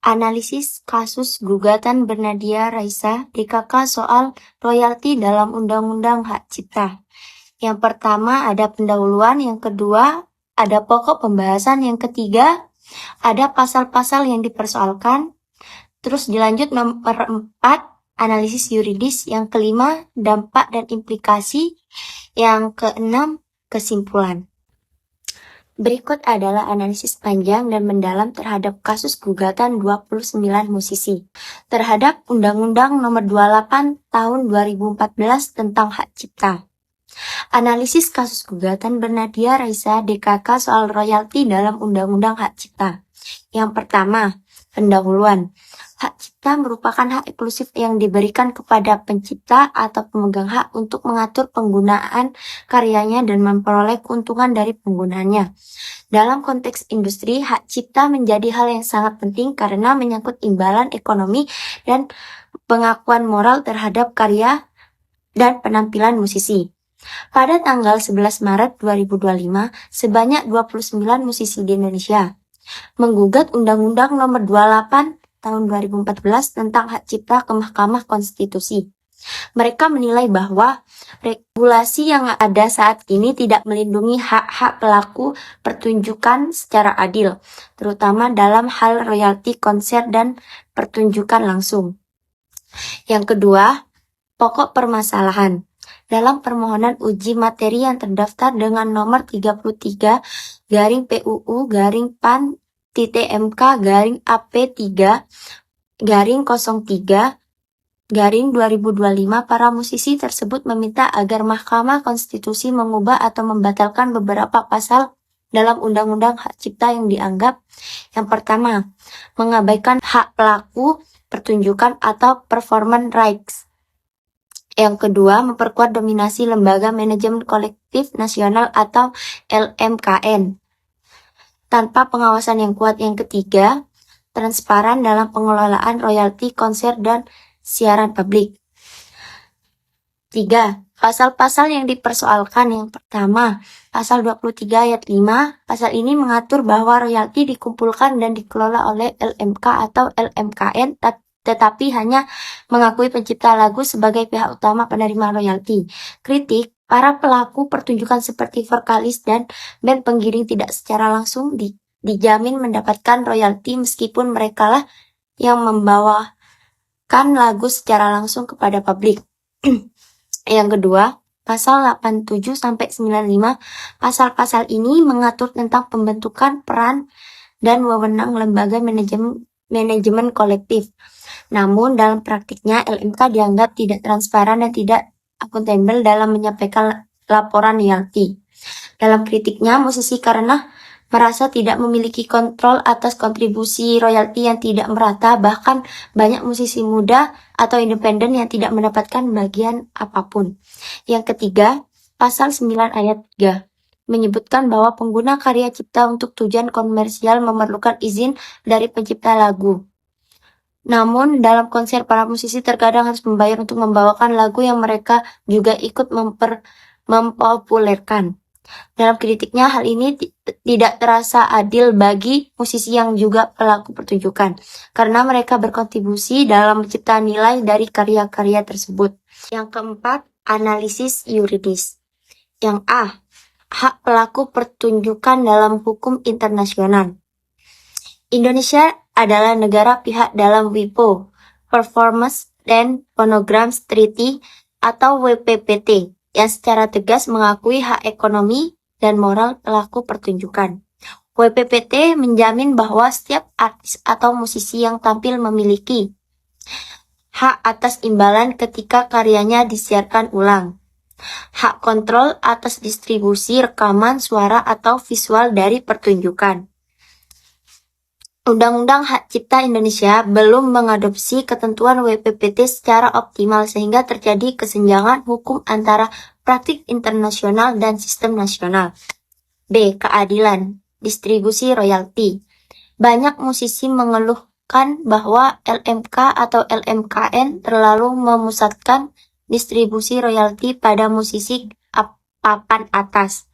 Analisis kasus gugatan Bernadia Raisa DKK soal royalti dalam Undang-Undang Hak Cipta. Yang pertama ada pendahuluan, yang kedua ada pokok pembahasan, yang ketiga ada pasal-pasal yang dipersoalkan, terus dilanjut nomor 4 analisis yuridis, yang kelima dampak dan implikasi, yang keenam kesimpulan. Berikut adalah analisis panjang dan mendalam terhadap kasus gugatan 29 musisi terhadap Undang-Undang Nomor 28 Tahun 2014 tentang Hak Cipta. Analisis kasus gugatan Bernadia Raisa DKK soal royalti dalam Undang-Undang Hak Cipta. Yang pertama, pendahuluan. Hak cipta merupakan hak eksklusif yang diberikan kepada pencipta atau pemegang hak untuk mengatur penggunaan karyanya dan memperoleh keuntungan dari penggunaannya. Dalam konteks industri, hak cipta menjadi hal yang sangat penting karena menyangkut imbalan ekonomi dan pengakuan moral terhadap karya dan penampilan musisi. Pada tanggal 11 Maret 2025, sebanyak 29 musisi di Indonesia menggugat Undang-Undang Nomor 28 Tahun 2014 tentang Hak Cipta ke Mahkamah Konstitusi. Mereka menilai bahwa regulasi yang ada saat ini tidak melindungi hak-hak pelaku pertunjukan secara adil, terutama dalam hal royalti konser dan pertunjukan langsung. Yang kedua, pokok permasalahan. Dalam permohonan uji materi yang terdaftar dengan nomor 33 PUU PAN MK AP3 03 2025, para musisi tersebut meminta agar Mahkamah Konstitusi mengubah atau membatalkan beberapa pasal dalam Undang-Undang Hak Cipta yang dianggap yang pertama, mengabaikan hak pelaku pertunjukan atau performance rights. Yang kedua, memperkuat dominasi Lembaga Manajemen Kolektif Nasional atau LMKN tanpa pengawasan yang kuat. Yang ketiga, transparan dalam pengelolaan royalti konser dan siaran publik. 3. Pasal-pasal yang dipersoalkan. Yang pertama, pasal 23 ayat 5. Pasal ini mengatur bahwa royalti dikumpulkan dan dikelola oleh LMK atau LMKN, tetapi hanya mengakui pencipta lagu sebagai pihak utama penerima royalti. Kritik, para pelaku pertunjukan seperti vokalis dan band pengiring tidak secara langsung dijamin mendapatkan royalti meskipun merekalah yang membawakan lagu secara langsung kepada publik. Yang kedua, pasal 87-95, pasal-pasal ini mengatur tentang pembentukan peran dan wewenang lembaga manajemen kolektif. Namun dalam praktiknya LMK dianggap tidak transparan dan tidak akuntabel dalam menyampaikan laporan royalti. Dalam kritiknya, musisi karena merasa tidak memiliki kontrol atas kontribusi royalti yang tidak merata, bahkan banyak musisi muda atau independen yang tidak mendapatkan bagian apapun. Yang ketiga, pasal 9 ayat 3 menyebutkan bahwa pengguna karya cipta untuk tujuan komersial memerlukan izin dari pencipta lagu. Namun, dalam konser para musisi terkadang harus membayar untuk membawakan lagu yang mereka juga ikut mempopulerkan. Dalam kritiknya, hal ini tidak terasa adil bagi musisi yang juga pelaku pertunjukan, karena mereka berkontribusi dalam menciptakan nilai dari karya-karya tersebut. Yang keempat, analisis yuridis. Yang A, hak pelaku pertunjukan dalam hukum internasional. Indonesia adalah negara pihak dalam WIPO, Performance and Phonograms Treaty atau WPPT, yang secara tegas mengakui hak ekonomi dan moral pelaku pertunjukan. WPPT menjamin bahwa setiap artis atau musisi yang tampil memiliki hak atas imbalan ketika karyanya disiarkan ulang, hak kontrol atas distribusi rekaman suara atau visual dari pertunjukan. Undang-Undang Hak Cipta Indonesia belum mengadopsi ketentuan WPPT secara optimal sehingga terjadi kesenjangan hukum antara praktik internasional dan sistem nasional. B. Keadilan distribusi royalti. Banyak musisi mengeluhkan bahwa LMK atau LMKN terlalu memusatkan distribusi royalti pada musisi papan atas.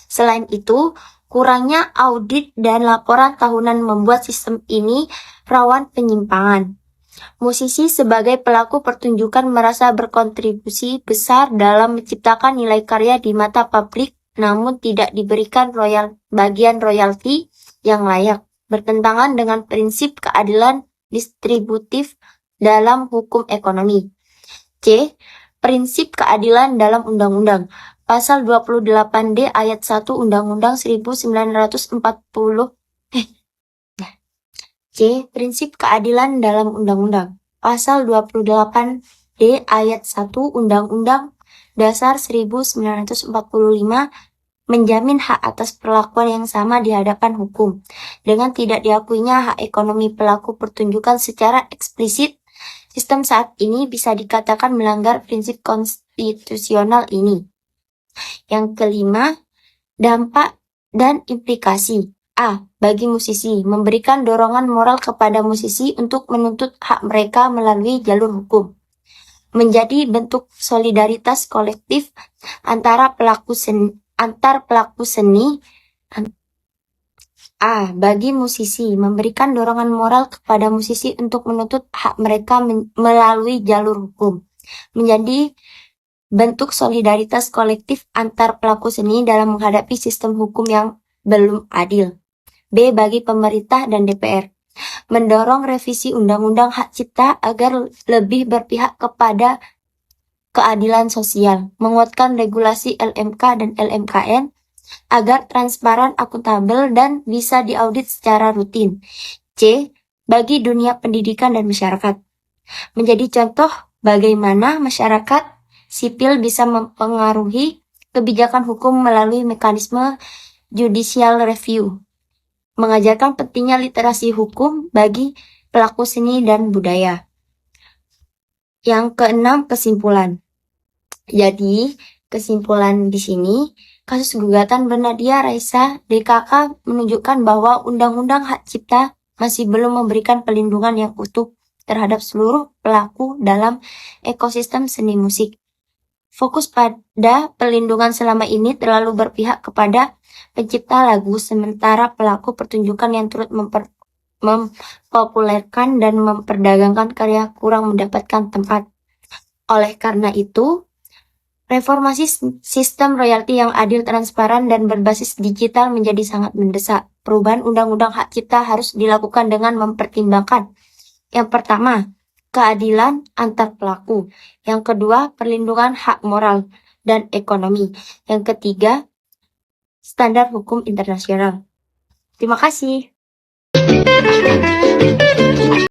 Selain itu, Kurangnya audit dan laporan tahunan membuat sistem ini rawan penyimpangan. Musisi sebagai pelaku pertunjukan merasa berkontribusi besar dalam menciptakan nilai karya di mata publik, namun tidak diberikan bagian royalti yang layak, bertentangan dengan prinsip keadilan distributif dalam hukum ekonomi. C. Prinsip keadilan dalam undang-undang. Pasal 28D ayat 1 Undang-Undang 1940. C. Prinsip keadilan dalam undang-undang. Pasal 28D ayat 1 Undang-Undang Dasar 1945 menjamin hak atas perlakuan yang sama di hadapan hukum. Dengan tidak diakuinya hak ekonomi pelaku pertunjukan secara eksplisit, sistem saat ini bisa dikatakan melanggar prinsip konstitusional ini. Yang kelima, dampak dan implikasi. A. Bagi musisi, memberikan dorongan moral kepada musisi untuk menuntut hak mereka melalui jalur hukum. Menjadi bentuk solidaritas kolektif antar pelaku seni. A. Bagi musisi, memberikan dorongan moral kepada musisi untuk menuntut hak mereka melalui jalur hukum. Menjadi bentuk solidaritas kolektif antar pelaku seni dalam menghadapi sistem hukum yang belum adil. B. Bagi pemerintah dan DPR, mendorong revisi Undang-Undang Hak Cipta agar lebih berpihak kepada keadilan sosial, menguatkan regulasi LMK dan LMKN agar transparan, akuntabel, dan bisa diaudit secara rutin. C. Bagi dunia pendidikan dan masyarakat, menjadi contoh bagaimana masyarakat sipil bisa mempengaruhi kebijakan hukum melalui mekanisme judicial review. Mengajarkan pentingnya literasi hukum bagi pelaku seni dan budaya. Yang keenam, kesimpulan. Jadi, kesimpulan di sini, kasus gugatan Bernadia Raisa DKK menunjukkan bahwa Undang-Undang Hak Cipta masih belum memberikan perlindungan yang utuh terhadap seluruh pelaku dalam ekosistem seni musik. Fokus pada perlindungan selama ini terlalu berpihak kepada pencipta lagu, sementara pelaku pertunjukan yang turut mempopulerkan dan memperdagangkan karya kurang mendapatkan tempat. Oleh karena itu, reformasi sistem royalti yang adil, transparan, dan berbasis digital menjadi sangat mendesak. Perubahan Undang-Undang Hak Cipta harus dilakukan dengan mempertimbangkan. Yang pertama, keadilan antar pelaku. Yang kedua, perlindungan hak moral dan ekonomi. Yang ketiga, standar hukum internasional. Terima kasih.